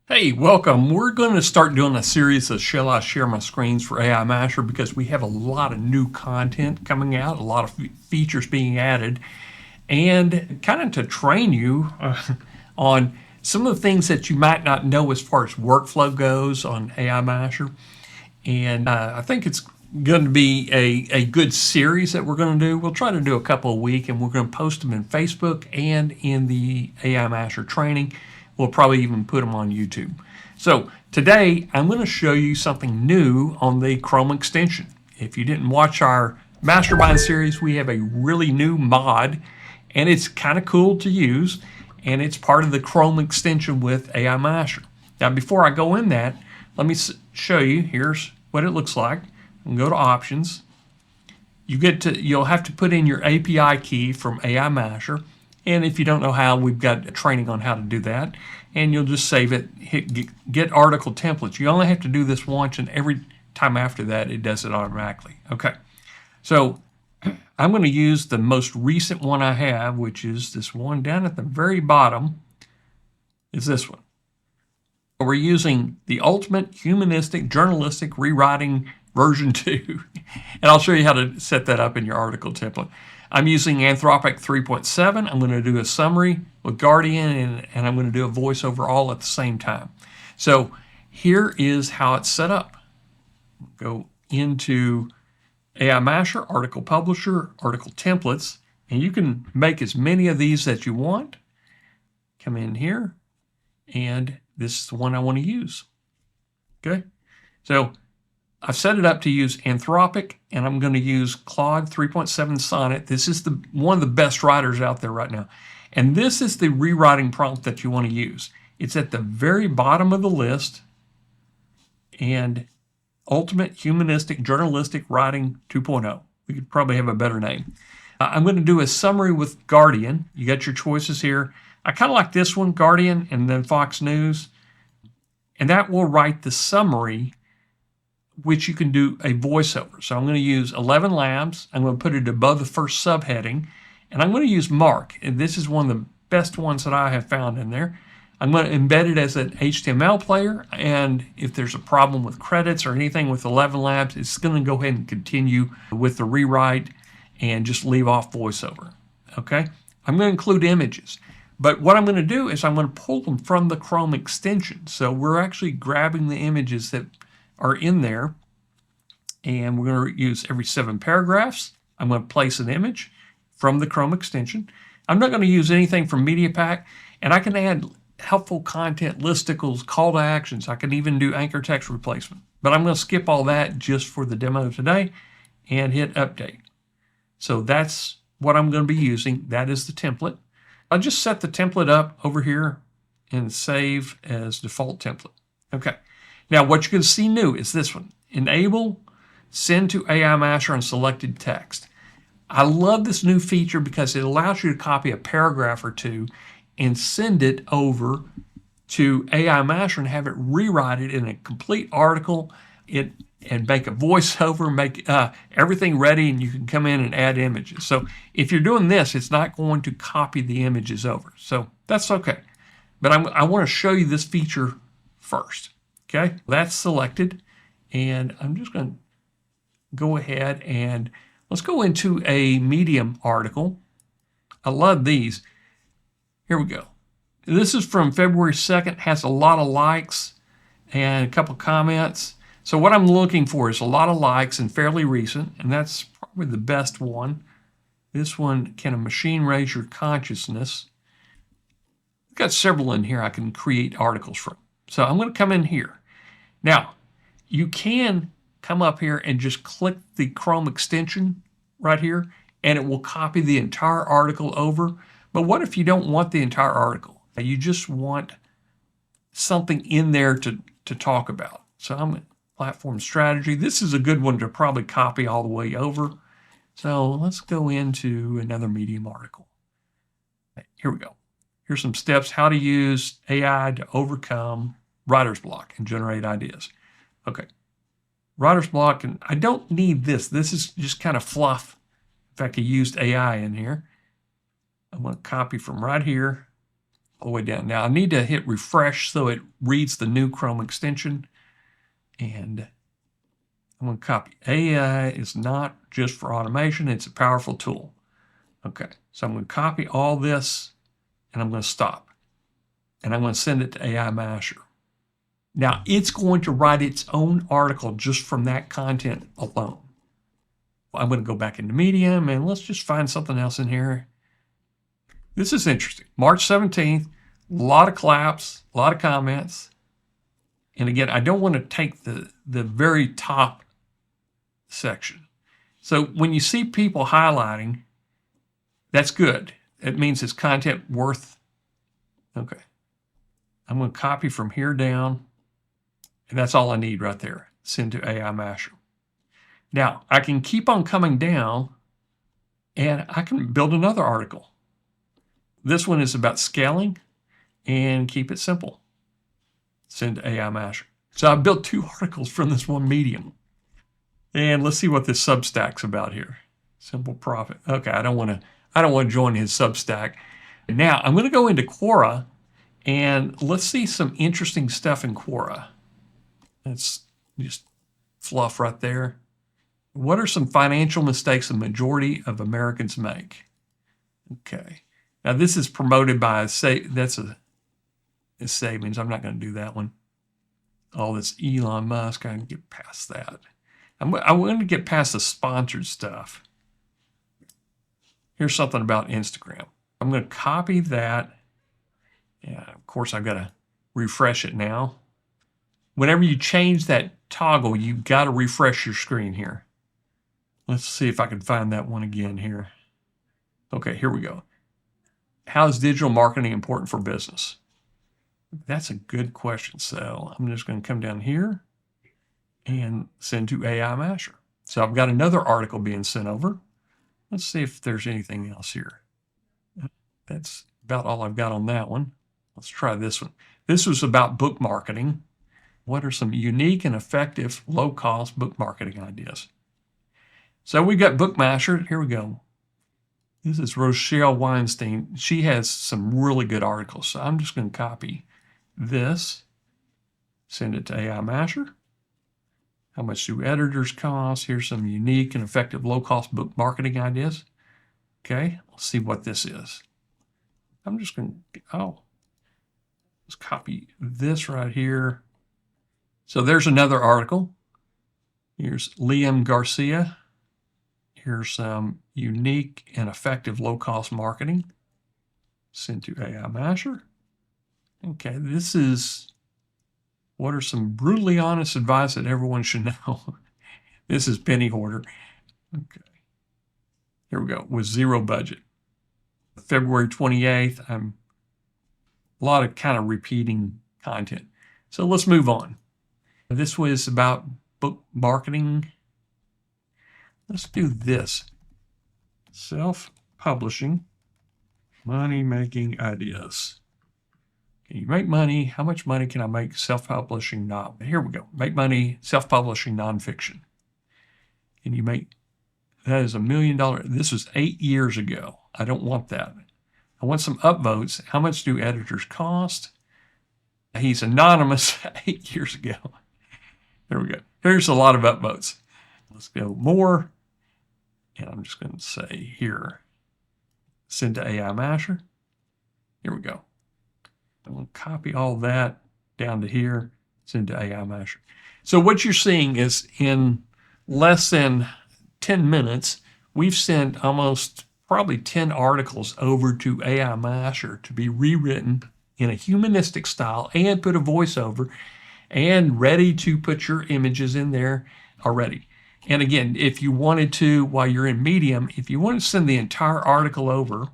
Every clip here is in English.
Hey, welcome. We're going to start doing a series of Shall I Share My Screens for Aimasher because we have a lot of new content coming out, a lot of features being added, and kind of to train you on some of the things that you might not know as far as workflow goes on Aimasher. And I think it's going to be a good series that we're going to do. We'll try to do a couple a week, and we're going to post them in Facebook and in the Aimasher training. We'll probably even put them on YouTube. So today I'm going to show you something new on the Chrome extension. If you didn't watch our Mastermind series, we have a really new mod, and it's kind of cool to use, and it's part of the Chrome extension with Aimasher. Now, before I go in that, let me show you. Here's what it looks like. And go to Options. You'll have to put in your API key from Aimasher. And if you don't know how, we've got a training on how to do that. And you'll just save it, hit get article templates. You only have to do this once, and every time after that, it does it automatically. Okay. So I'm going to use the most recent one I have, which is this one down at the very bottom, is this one. We're using the ultimate humanistic journalistic rewriting version 2. And I'll show you how to set that up in your article template. I'm using Anthropic 3.7. I'm going to do a summary with Guardian, and I'm going to do a voiceover all at the same time. So here is how it's set up. Go into Aimasher, Article Publisher, Article Templates, and you can make as many of these that you want. Come in here, and this is the one I want to use. Okay, so I've set it up to use Anthropic, and I'm going to use Claude 3.7 Sonnet. This is one of the best writers out there right now. And this is the rewriting prompt that you want to use. It's at the very bottom of the list, and Ultimate Humanistic Journalistic Writing 2.0. We could probably have a better name. I'm going to do a summary with Guardian. You got your choices here. I kind of like this one, Guardian, and then Fox News. And that will write the summary, which you can do a voiceover. So I'm going to use 11 Labs. I'm going to put it above the first subheading. And I'm going to use Mark. And this is one of the best ones that I have found in there. I'm going to embed it as an HTML player. And if there's a problem with credits or anything with 11 Labs, it's going to go ahead and continue with the rewrite and just leave off voiceover. Okay? I'm going to include images. But what I'm going to do is I'm going to pull them from the Chrome extension. So we're actually grabbing the images that are in there, and we're going to use every 7 paragraphs. I'm going to place an image from the Chrome extension. I'm not going to use anything from MediaPack, and I can add helpful content, listicles, call to actions. I can even do anchor text replacement. But I'm going to skip all that just for the demo today and hit update. So that's what I'm going to be using. That is the template. I'll just set the template up over here and save as default template. Okay. Now what you can see new is this one. Enable send to Aimasher on selected text. I love this new feature because it allows you to copy a paragraph or two and send it over to Aimasher and have it rewrite it in a complete article and make a voiceover, make everything ready, and you can come in and add images. So if you're doing this, it's not going to copy the images over. So that's okay. But I want to show you this feature first. Okay, that's selected, and I'm just going to go ahead and let's go into a Medium article. I love these. Here we go. This is from February 2nd, has a lot of likes and a couple comments. So what I'm looking for is a lot of likes and fairly recent, and that's probably the best one. This one, can a machine raise your consciousness? I've got several in here I can create articles from. So I'm going to come in here. Now, you can come up here and just click the Chrome extension right here, and it will copy the entire article over. But what if you don't want the entire article? You just want something in there to talk about. So I'm at platform strategy. This is a good one to probably copy all the way over. So let's go into another Medium article. Here we go. Here's some steps, how to use AI to overcome writer's block and generate ideas. Okay, writer's block, and I don't need this. This is just kind of fluff. In fact, I used AI in here. I'm going to copy from right here, all the way down. Now I need to hit refresh so it reads the new Chrome extension. And I'm going to copy. AI is not just for automation. It's a powerful tool. Okay, so I'm going to copy all this and I'm going to stop. And I'm going to send it to Aimasher. Now it's going to write its own article just from that content alone. I'm going to go back into Medium and let's just find something else in here. This is interesting. March 17th, a lot of claps, a lot of comments. And again, I don't want to take the very top section. So when you see people highlighting, that's good. It means it's content worth. Okay. I'm going to copy from here down. And that's all I need right there. Send to Aimasher. Now, I can keep on coming down and I can build another article. This one is about scaling and keep it simple. Send to Aimasher. So I built 2 articles from this one medium. And let's see what this Substack's about here. Simple profit. Okay, I don't want to join his Substack. Now I'm going to go into Quora and let's see some interesting stuff in Quora. That's just fluff right there. What are some financial mistakes the majority of Americans make? Okay. Now this is promoted by a savings. I'm not going to do that one. All this Elon Musk, I can get past that. I want to get past the sponsored stuff. Here's something about Instagram. I'm going to copy that. Yeah, of course, I've got to refresh it now. Whenever you change that toggle, you've got to refresh your screen here. Let's see if I can find that one again here. Okay, here we go. How is digital marketing important for business? That's a good question. So I'm just going to come down here and send to Aimasher. So I've got another article being sent over. Let's see if there's anything else here. That's about all I've got on that one. Let's try this one. This was about book marketing. What are some unique and effective low-cost book marketing ideas? So we got Bookmasher. Here we go. This is Rochelle Weinstein. She has some really good articles. So I'm just going to copy this, send it to Aimasher. How much do editors cost? Here's some unique and effective low-cost book marketing ideas. Okay, let's see what this is. I'm just going to, let's copy this right here. So there's another article. Here's Liam Garcia. Here's some unique and effective low-cost marketing. Sent to Aimasher. Okay, this is what are some brutally honest advice that everyone should know. This is Penny Hoarder. Okay, here we go, with zero budget. February 28th, I'm a lot of kind of repeating content. So let's move on. This was about book marketing. Let's do this. Self-publishing, money-making ideas. Can you make money? How much money can I make self-publishing? Here we go. Make money, self-publishing nonfiction. Can you make, that is $1 million. This was 8 years ago. I don't want that. I want some upvotes. How much do editors cost? He's anonymous 8 years ago. There we go. Here's a lot of upvotes. Let's go more. And I'm just going to say here, send to Aimasher. Here we go. I'm going to copy all that down to here, send to Aimasher. So what you're seeing is in less than 10 minutes, we've sent almost probably 10 articles over to Aimasher to be rewritten in a humanistic style and put a voiceover and ready to put your images in there already. And again, if you wanted to, while you're in Medium, if you want to send the entire article over,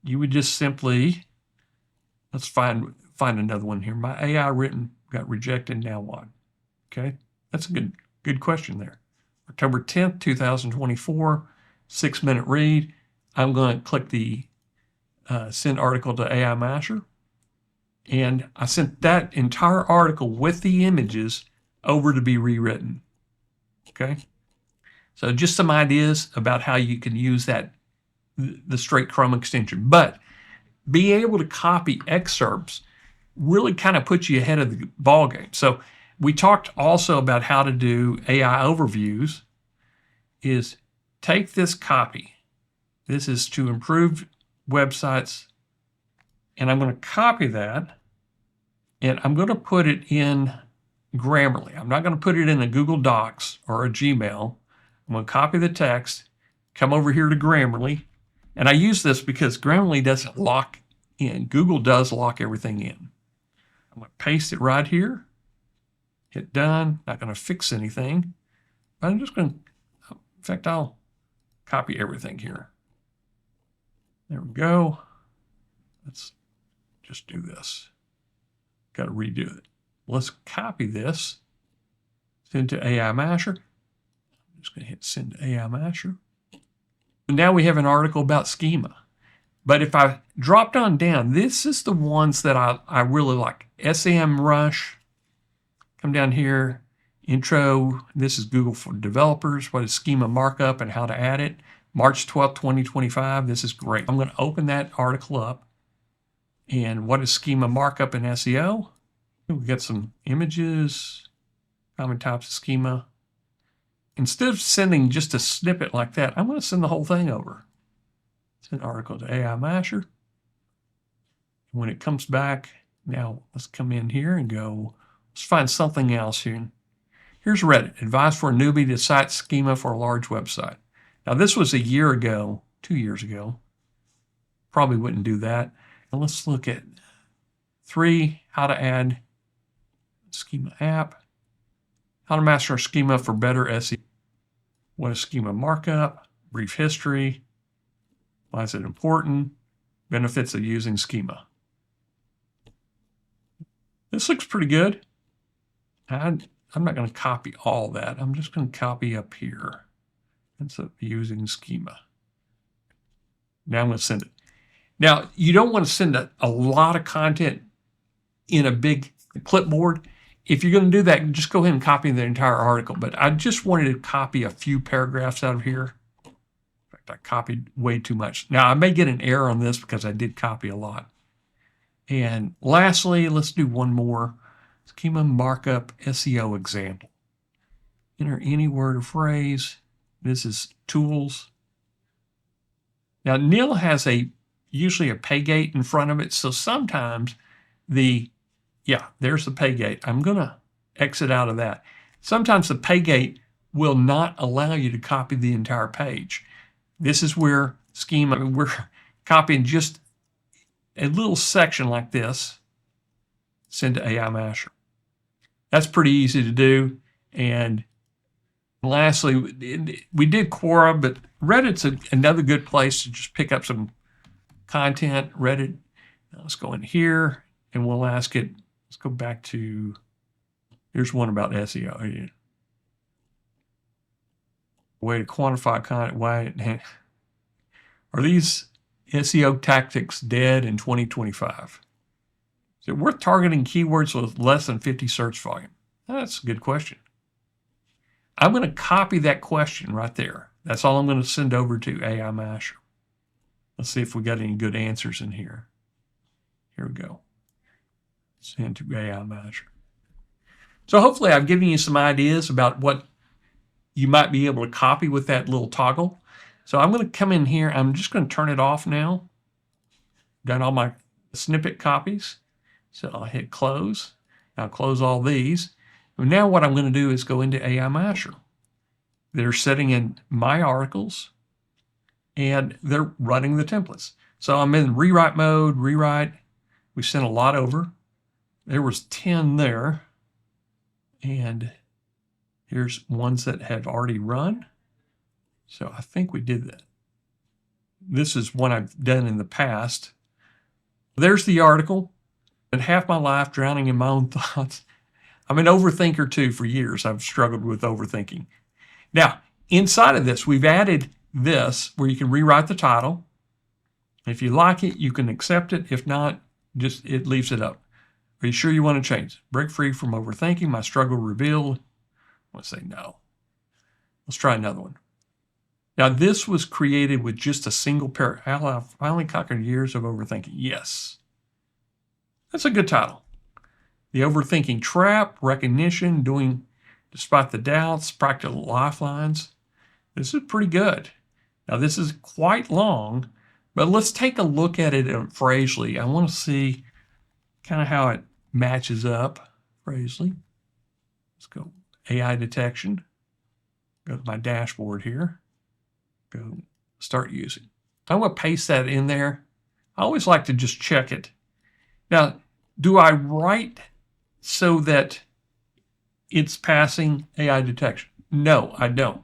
you would just simply, let's find another one here. My AI written got rejected, now what? Okay, that's a good question there. October 10th, 2024, 6-minute read. I'm going to click the send article to Aimasher. And I sent that entire article with the images over to be rewritten. Okay, so just some ideas about how you can use that, the straight Chrome extension. But being able to copy excerpts really kind of puts you ahead of the ball game. So we talked also about how to do AI overviews. Is take this copy. This is to improve websites. And I'm going to copy that. And I'm going to put it in Grammarly. I'm not going to put it in a Google Docs or a Gmail. I'm going to copy the text, come over here to Grammarly. And I use this because Grammarly doesn't lock in. Google does lock everything in. I'm going to paste it right here. Hit done. Not going to fix anything. But I'm just going to, in fact, I'll copy everything here. There we go. Let's just do this. Got to redo it. Let's copy this. Send to Aimasher. I'm just going to hit send to Aimasher. Now we have an article about schema. But if I dropped on down, this is the ones that I really like. SEMrush. Come down here. Intro. This is Google for Developers. What is schema markup and how to add it. March 12th, 2025. This is great. I'm going to open that article up. And what is schema markup in SEO? We get some images, common types of schema. Instead of sending just a snippet like that, I'm going to send the whole thing over. Send article to Aimasher. When it comes back, now let's come in here and go, let's find something else here. Here's Reddit, advice for a newbie to cite schema for a large website. Now this was a year ago, 2 years ago. Probably wouldn't do that. And let's look at 3, how to add schema app, how to master a schema for better SEO, what is schema markup, brief history, why is it important, benefits of using schema. This looks pretty good. I'm not going to copy all that. I'm just going to copy up here. Instead of using schema. Now I'm going to send it. Now, you don't want to send a lot of content in a big clipboard. If you're going to do that, just go ahead and copy the entire article. But I just wanted to copy a few paragraphs out of here. In fact, I copied way too much. Now, I may get an error on this because I did copy a lot. And lastly, let's do one more. Schema markup SEO example. Enter any word or phrase. This is tools. Now, Neil has usually a pay gate in front of it. So sometimes there's the pay gate. I'm going to exit out of that. Sometimes the pay gate will not allow you to copy the entire page. This is where schema, we're copying just a little section like this, send to Aimasher. That's pretty easy to do. And lastly, we did Quora, but Reddit's another good place to just pick up some content. Reddit, now let's go in here and we'll ask it. Let's go back to, here's one about SEO. Way to quantify content. Why are these SEO tactics dead in 2025? Is it worth targeting keywords with less than 50 search volume? That's a good question. I'm going to copy that question right there. That's all I'm going to send over to Aimasher. Let's see if we got any good answers in here. Here we go. Send to Aimasher. So hopefully I've given you some ideas about what you might be able to copy with that little toggle. So I'm going to come in here. I'm just going to turn it off now. Done all my snippet copies. So I'll hit close. I'll close all these. And now what I'm going to do is go into Aimasher. They're setting in my articles and they're running the templates. So I'm in rewrite mode, rewrite. We sent a lot over. There was 10 there. And here's ones that have already run. So I think we did that. This is one I've done in the past. There's the article. Spent half my life drowning in my own thoughts. I'm an overthinker too. For years, I've struggled with overthinking. Now, inside of this, we've added this where you can rewrite the title. If you like it, you can accept it. If not, just it leaves it up. Are you sure you want to change it? Break free from overthinking. My struggle revealed. I want to say no. Let's try another one. Now, this was created with just a single paragraph. How I finally conquered years of overthinking. Yes. That's a good title. The Overthinking Trap, Recognition, Doing Despite the Doubts, Practical Lifelines. This is pretty good. Now, this is quite long, but let's take a look at it phrasally. I want to see kind of how it matches up phrasally. Let's go AI detection. Go to my dashboard here. Go start using. I'm going to paste that in there. I always like to just check it. Now, do I write so that it's passing AI detection? No, I don't.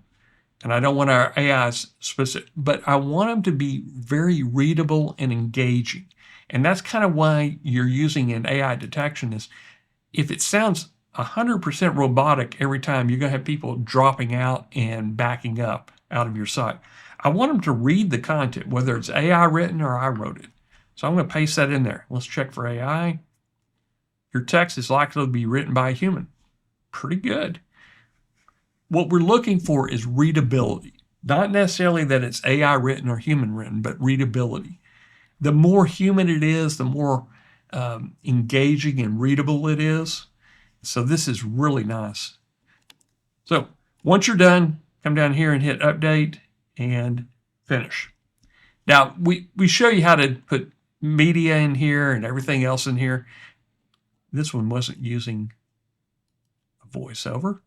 And I don't want our AIs specific, but I want them to be very readable and engaging. And that's kind of why you're using an AI detection is if it sounds 100% robotic every time, you're going to have people dropping out and backing up out of your site. I want them to read the content, whether it's AI written or I wrote it. So I'm going to paste that in there. Let's check for AI. Your text is likely to be written by a human. Pretty good. What we're looking for is readability. Not necessarily that it's AI written or human written, but readability. The more human it is, the more engaging and readable it is. So this is really nice. So once you're done, come down here and hit update and finish. Now, we show you how to put media in here and everything else in here. This one wasn't using a voiceover.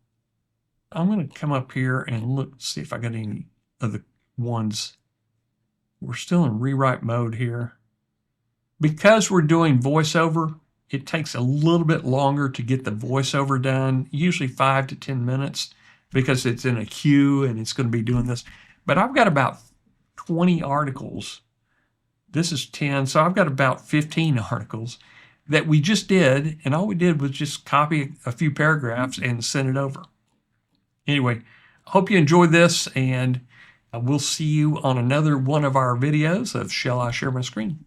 I'm going to come up here and look, see if I got any of the ones. We're still in rewrite mode here. Because we're doing voiceover, it takes a little bit longer to get the voiceover done, usually 5 to 10 minutes, because it's in a queue and it's going to be doing this. But I've got about 20 articles. This is 10, so I've got about 15 articles that we just did, and all we did was just copy a few paragraphs and send it over. Anyway, I hope you enjoyed this, and we'll see you on another one of our videos of Shall I Share My Screen?